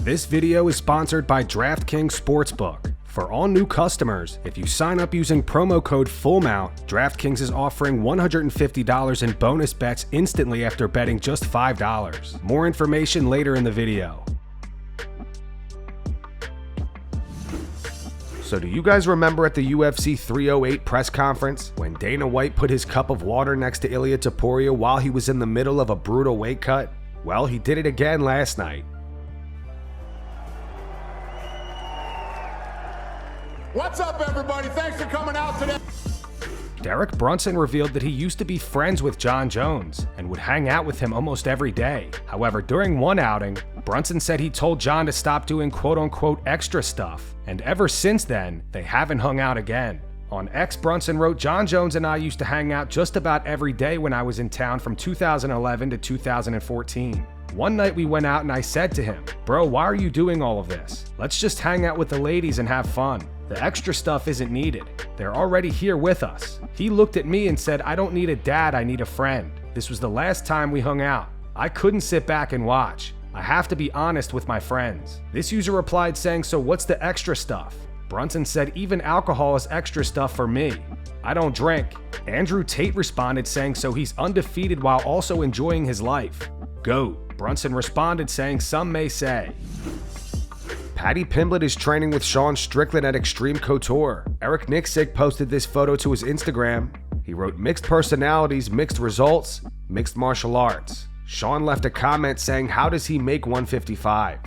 This video is sponsored by DraftKings Sportsbook. For all new customers, if you sign up using promo code FULLMOUNT, DraftKings is offering $150 in bonus bets instantly after betting just $5. More information later in the video. So do you guys remember at the UFC 308 press conference when Dana White put his cup of water next to Ilia Topuria while he was in the middle of a brutal weight cut? Well, he did it again last night. What's up, everybody? Thanks for coming out today. Derek Brunson revealed that he used to be friends with Jon Jones and would hang out with him almost every day. However, during one outing, Brunson said he told Jon to stop doing quote-unquote extra stuff, and ever since then, they haven't hung out again. On X, Brunson wrote, "Jon Jones and I used to hang out just about every day when I was in town from 2011 to 2014. One night we went out and I said to him, 'Bro, why are you doing all of this? Let's just hang out with the ladies and have fun. The extra stuff isn't needed. They're already here with us.' He looked at me and said, 'I don't need a dad, I need a friend.' This was the last time we hung out. I couldn't sit back and watch. I have to be honest with my friends." This user replied saying, "So what's the extra stuff?" Brunson said, "Even alcohol is extra stuff for me. I don't drink." Andrew Tate responded saying, "So he's undefeated while also enjoying his life. GOAT." Brunson responded saying, "Some may say." Paddy Pimblett is training with Strickland at Extreme Couture. Eric Nixick posted this photo to his Instagram. He wrote, "Mixed personalities, mixed results, mixed martial arts." Sean left a comment saying, "How does he make 155?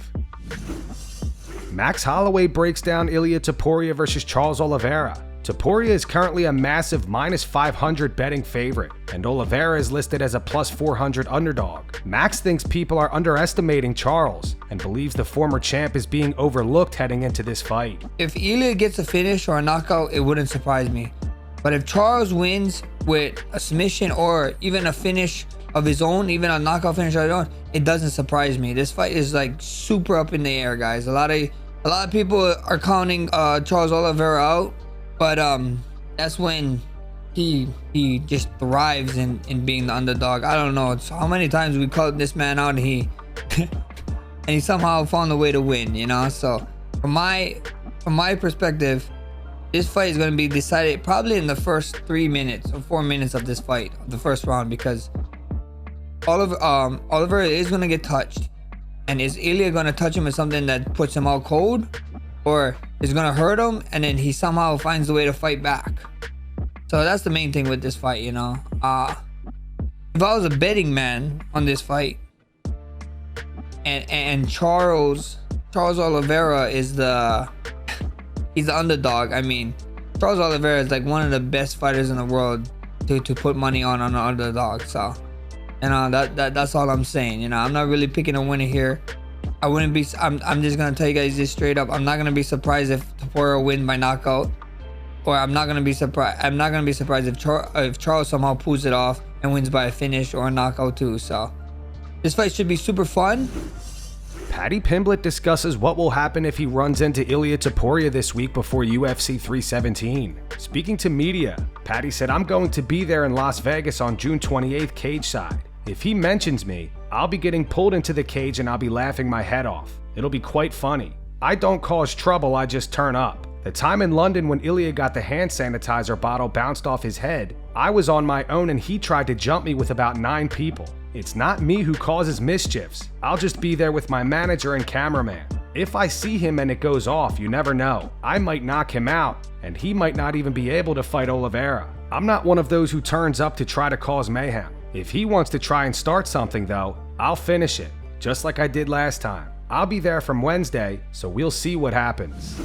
Max Holloway breaks down Ilia Topuria versus Charles Oliveira. Topuria is currently a massive -500 betting favorite, and Oliveira is listed as a +400 underdog. Max thinks people are underestimating Charles and believes the former champ is being overlooked heading into this fight. If Ilia gets a finish or a knockout, it wouldn't surprise me. But if Charles wins with a submission or even a finish of his own, even a knockout finish of his own, it doesn't surprise me. This fight is like super up in the air, guys. A lot of people are counting Charles Oliveira out. But that's when he just thrives in being the underdog. I don't know. It's how many times we called this man out and he and he somehow found a way to win, you know? So from my perspective, this fight is going to be decided probably in the first 3 minutes or 4 minutes of this fight, the first round, because Oliver is going to get touched. And is Ilia going to touch him with something that puts him out cold? Or is going to hurt him and then he somehow finds a way to fight back? So that's the main thing with this fight, you know. If I was a betting man on this fight and Charles Oliveira is he's the underdog. I mean, Charles Oliveira is like one of the best fighters in the world to put money on an underdog. So, you know, that's all I'm saying. You know, I'm not really picking a winner here. I wouldn't be. I'm just gonna tell you guys this straight up. I'm not gonna be surprised if Topuria win by knockout, or I'm not gonna be surprised. I'm not gonna be surprised if Charles somehow pulls it off and wins by a finish or a knockout too. So this fight should be super fun. Paddy Pimblett discusses what will happen if he runs into Ilia Topuria this week before UFC 317. Speaking to media, Paddy said, "I'm going to be there in Las Vegas on June 28th cage side. If he mentions me, I'll be getting pulled into the cage and I'll be laughing my head off. It'll be quite funny. I don't cause trouble, I just turn up. The time in London when Ilia got the hand sanitizer bottle bounced off his head, I was on my own and he tried to jump me with about 9 people. It's not me who causes mischiefs. I'll just be there with my manager and cameraman. If I see him and it goes off, you never know. I might knock him out and he might not even be able to fight Oliveira. I'm not one of those who turns up to try to cause mayhem. If he wants to try and start something though, I'll finish it, just like I did last time. I'll be there from Wednesday, so we'll see what happens."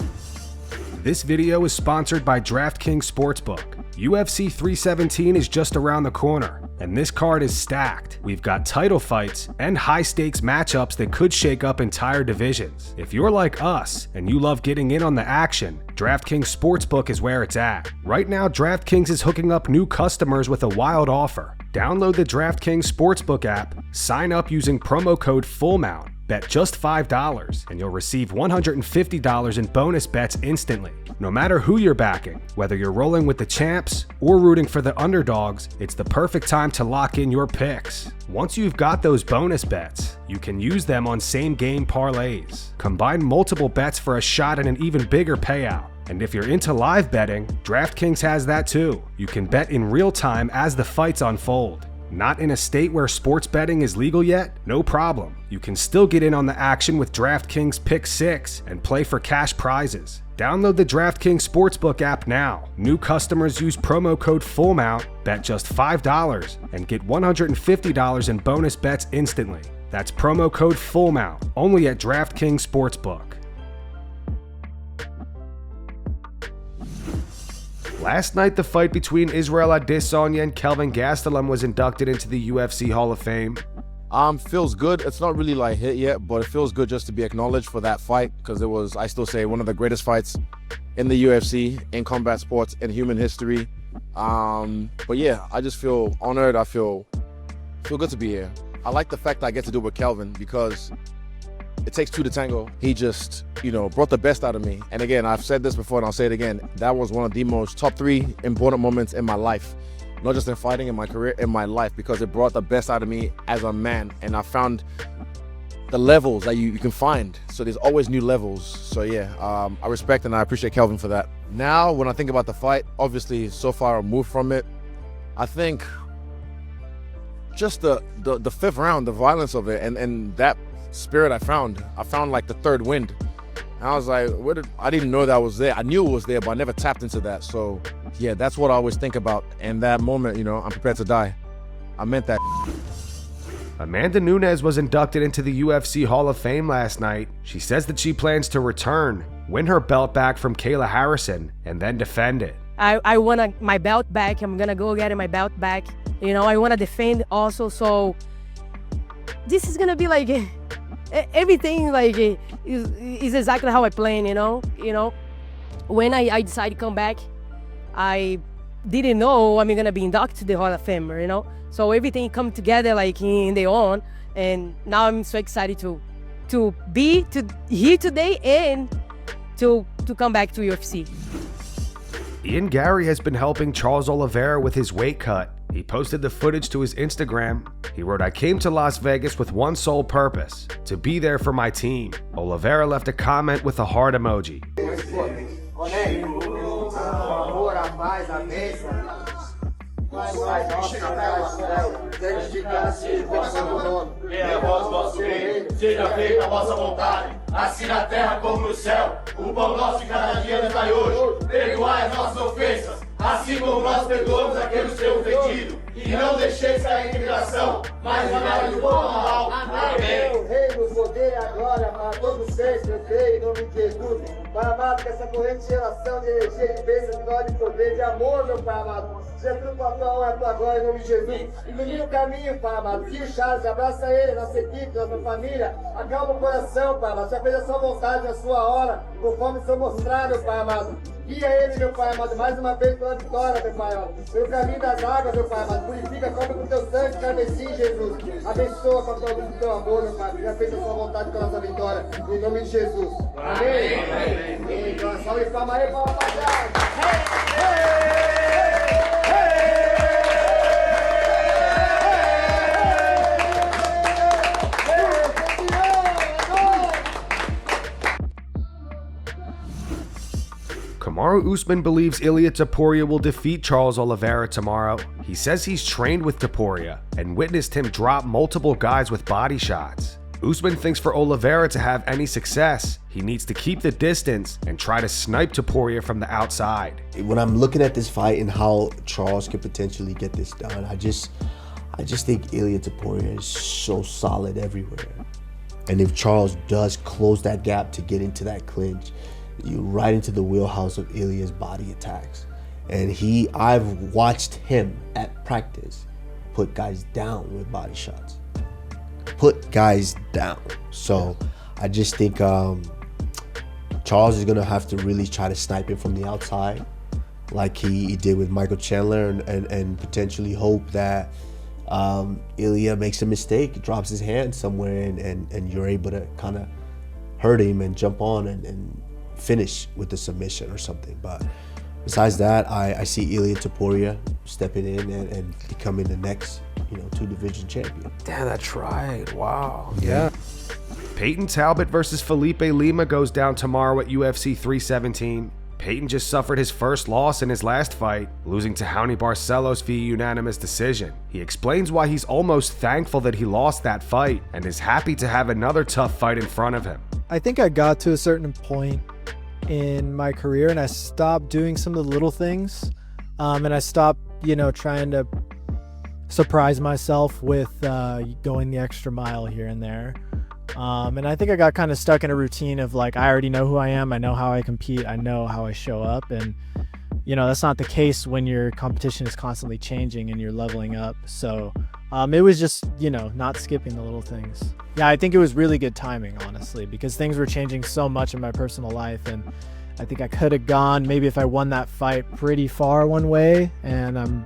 This video is sponsored by DraftKings Sportsbook. UFC 317 is just around the corner, and this card is stacked. We've got title fights and high-stakes matchups that could shake up entire divisions. If you're like us and you love getting in on the action, DraftKings Sportsbook is where it's at. Right now, DraftKings is hooking up new customers with a wild offer. Download the DraftKings Sportsbook app, sign up using promo code FULLMOUNT, bet just $5, and you'll receive $150 in bonus bets instantly. No matter who you're backing, whether you're rolling with the champs or rooting for the underdogs, it's the perfect time to lock in your picks. Once you've got those bonus bets, You can use them on same-game parlays. Combine multiple bets for a shot at an even bigger payout. And if you're into live betting, DraftKings has that too. You can bet in real time as the fights unfold. Not in a state where sports betting is legal yet? No problem. You can still get in on the action with DraftKings Pick 6 and play for cash prizes. Download the DraftKings Sportsbook app now. New customers use promo code FULLMOUNT, bet just $5, and get $150 in bonus bets instantly. That's promo code FULLMOUNT, only at DraftKings Sportsbook. Last night, the fight between Israel Adesanya and Kelvin Gastelum was inducted into the UFC Hall of Fame. Feels good. It's not really like hit yet, but it feels good just to be acknowledged for that fight, because it was, I still say, one of the greatest fights in the UFC, in combat sports, in human history. But yeah, I just feel honored. I feel good to be here. I like the fact that I get to do it with Kelvin, because it takes two to tango. He just, brought the best out of me. And again, I've said this before and I'll say it again. That was one of the most top 3 important moments in my life. Not just in fighting, in my career, in my life, because it brought the best out of me as a man. And I found the levels that you can find. So there's always new levels. So yeah, I respect and I appreciate Kelvin for that. Now, when I think about the fight, obviously so far removed from it, I think just the 5th round, the violence of it, and that spirit I found like the third wind. And I was like, I didn't know that was there. I knew it was there, but I never tapped into that. So yeah, that's what I always think about. And that moment, I'm prepared to die. I meant that. Amanda Nunes was inducted into the UFC Hall of Fame last night. She says that she plans to return, win her belt back from Kayla Harrison, and then defend it. I want my belt back. I'm gonna go get my belt back. I want to defend also. So this is gonna be like everything like is exactly how I plan. When I decided to come back, I didn't know I'm gonna be inducted to the Hall of Fame. So everything come together like in their own, and now I'm so excited to be here today and to come back to UFC. Garry has been helping Charles Oliveira with his weight cut. He posted the footage to his Instagram. He wrote, "I came to Las Vegas with one sole purpose, to be there for my team." Oliveira left a comment with a heart emoji. Venha a vós, vosso reino, seja feita a vossa vontade, assim na terra como no céu. O pão nosso de cada dia nos dai hoje. Perdoai as nossas ofensas, assim como nós perdoamos aqueles que têm ofendido. E não deixeis cair em tentação, mas livrai do bom mal. Amém. O reino, o poder e a glória para todos vocês, eu creio, em nome de Jesus. Pai amado, que essa corrente de geração, de energia, de bênção, de glória, de poder, de amor, meu Pai amado. Seja tudo para a tua honra, a tua glória, em nome de Jesus. Ilumina o caminho, Pai amado. Tira o Charles, abraça ele, nossa equipe, nossa família. Acalma o coração, Pai amado. Já fez a sua vontade, a sua hora, conforme o seu mostrado, Pai amado. Guia ele, meu Pai amado, mais uma vez pela vitória, meu Pai amado. Pelo caminho das águas, meu Pai amado. Purifica, cobre com teu sangue, carmesim, Jesus. Abençoa com a tua luz e teu amor, meu Pai. Já fez a sua vontade com a nossa vitória. Em nome de Jesus. Amém. Amém. Então, salve e palma aí, palma, rapaziada. Kamaru Usman believes Ilia Topuria will defeat Charles Oliveira tomorrow. He says he's trained with Topuria and witnessed him drop multiple guys with body shots. Usman thinks for Oliveira to have any success, he needs to keep the distance and try to snipe Topuria from the outside. When I'm looking at this fight and how Charles could potentially get this done, I just think Ilia Topuria is so solid everywhere. And if Charles does close that gap to get into that clinch, you're right into the wheelhouse of Ilia's body attacks. And I've watched him at practice put guys down with body shots. Put guys down. So I just think Charles is gonna have to really try to snipe him from the outside, like he did with Michael Chandler, and potentially hope that Ilia makes a mistake, drops his hand somewhere, and you're able to kind of hurt him and jump on and finish with the submission or something. But besides that, I see Ilia Topuria stepping in and becoming the next, two-division champion. Yeah, that's right. Wow. Yeah. Payton Talbott versus Felipe Lima goes down tomorrow at UFC 317. Payton just suffered his first loss in his last fight, losing to Raoni Barcelos via unanimous decision. He explains why he's almost thankful that he lost that fight and is happy to have another tough fight in front of him. I think I got to a certain point in my career and I stopped doing some of the little things, and I stopped, trying to surprise myself with going the extra mile here and there. And I think I got kind of stuck in a routine of I already know who I am. I know how I compete. I know how I show up. And, that's not the case when your competition is constantly changing and you're leveling up. So it was just, not skipping the little things. Yeah, I think it was really good timing, honestly, because things were changing so much in my personal life. And I think I could have gone, maybe if I won that fight, pretty far one way. And I'm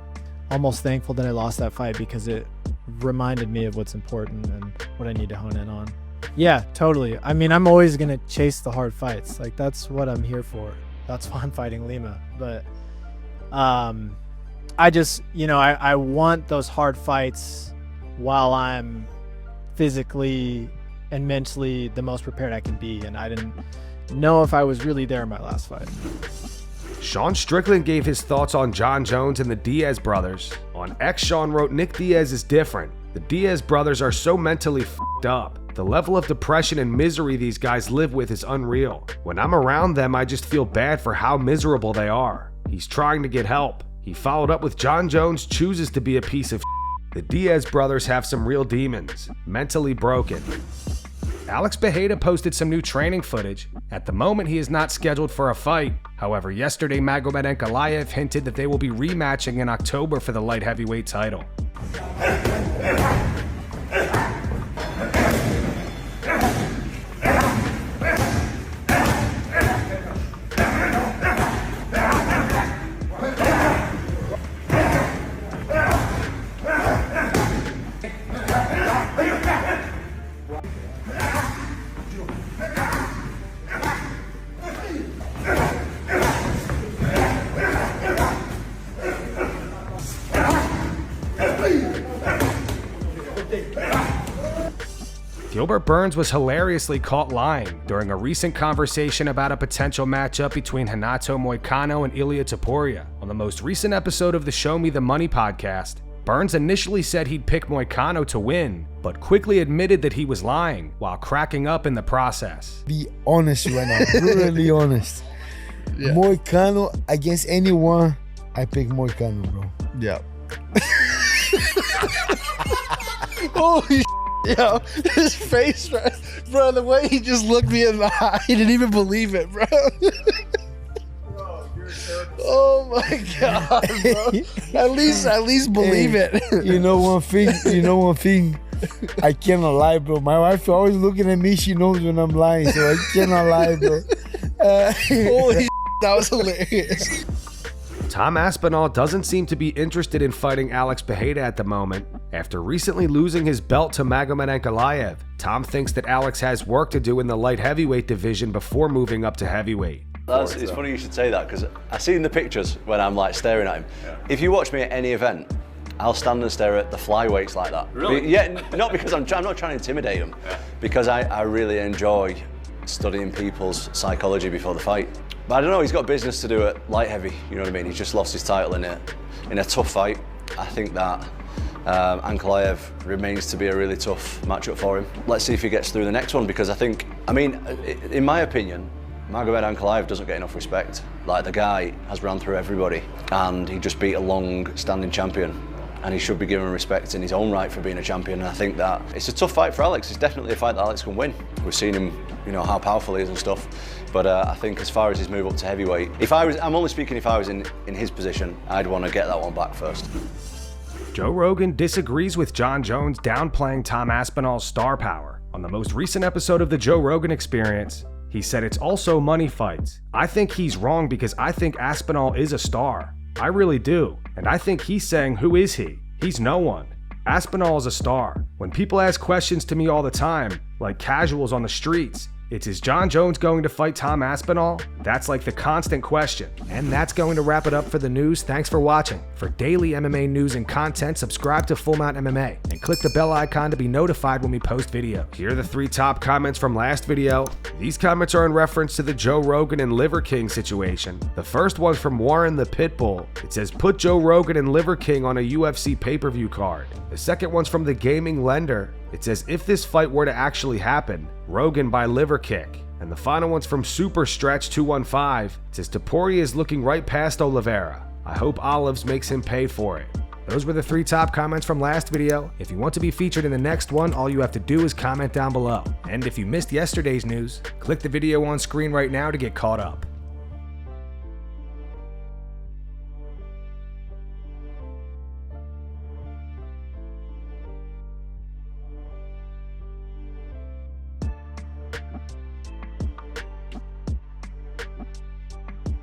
almost thankful that I lost that fight because it reminded me of what's important and what I need to hone in on. Yeah, totally. I mean, I'm always going to chase the hard fights. That's what I'm here for. That's why I'm fighting Lima. But I just, I want those hard fights while I'm physically and mentally the most prepared I can be. And I didn't know if I was really there in my last fight. Sean Strickland gave his thoughts on Jon Jones and the Diaz brothers. On X, Sean wrote, "Nick Diaz is different. The Diaz brothers are so mentally f***ed up. The level of depression and misery these guys live with is unreal. When I'm around them, I just feel bad for how miserable they are. He's trying to get help." He followed up with, "Jon Jones chooses to be a piece of shit. The Diaz brothers have some real demons, mentally broken." Alex Pereira posted some new training footage. At the moment, he is not scheduled for a fight. However, yesterday Magomed Ankalaev hinted that they will be rematching in October for the light heavyweight title. Gilbert Burns was hilariously caught lying during a recent conversation about a potential matchup between Renato Moicano and Ilia Topuria. On the most recent episode of the Show Me the Money podcast, Burns initially said he'd pick Moicano to win, but quickly admitted that he was lying while cracking up in the process. Be honest right now, brutally honest. Yeah. Moicano against anyone, I pick Moicano, bro. Yeah. Holy yo, his face, bro, the way he just looked me in the eye, he didn't even believe it, bro. Oh my God, bro. At least believe it. You know one thing, I cannot lie, bro. My wife always looking at me, she knows when I'm lying, so I cannot lie, bro. Holy that was hilarious. Tom Aspinall doesn't seem to be interested in fighting Alex Pereira at the moment. After recently losing his belt to Magomed Ankalaev, Tom thinks that Alex has work to do in the light heavyweight division before moving up to heavyweight. It's funny you should say that, because I see in the pictures when I'm staring at him. Yeah. If you watch me at any event, I'll stand and stare at the flyweights like that. Really? Yeah, not because I'm not trying to intimidate them, because I really enjoy studying people's psychology before the fight. But I don't know, he's got business to do at light heavy, you know what I mean? He's just lost his title in a tough fight. I think that Ankalaev remains to be a really tough matchup for him. Let's see if he gets through the next one, because in my opinion, Magomed Ankalaev doesn't get enough respect. The guy has run through everybody and he just beat a long-standing champion, and he should be given respect in his own right for being a champion. And I think that it's a tough fight for Alex. It's definitely a fight that Alex can win. We've seen him, how powerful he is and stuff. But I think as far as his move up to heavyweight, I'm only speaking if I was in his position, I'd want to get that one back first. Joe Rogan disagrees with Jon Jones downplaying Tom Aspinall's star power. On the most recent episode of the Joe Rogan Experience, he said it's also money fights. I think he's wrong because I think Aspinall is a star. I really do. And I think he's saying, who is he? He's no one. Aspinall is a star. When people ask questions to me all the time, like casuals on the streets, It's, is Jon Jones going to fight Tom Aspinall? That's like the constant question. And that's going to wrap it up for the news. Thanks for watching. For daily MMA news and content, subscribe to Full Mount MMA and click the bell icon to be notified when we post videos. Here are the 3 top comments from last video. These comments are in reference to the Joe Rogan and Liver King situation. The first one's from Warren the Pitbull. It says, put Joe Rogan and Liver King on a UFC pay-per-view card. The second one's from the Gaming Lender. It says, if this fight were to actually happen, Rogan by Liver Kick. And the final one's from Super Stretch 215. It says, Topuria is looking right past Oliveira. I hope Olives makes him pay for it. Those were the 3 top comments from last video. If you want to be featured in the next one, all you have to do is comment down below. And if you missed yesterday's news, click the video on screen right now to get caught up.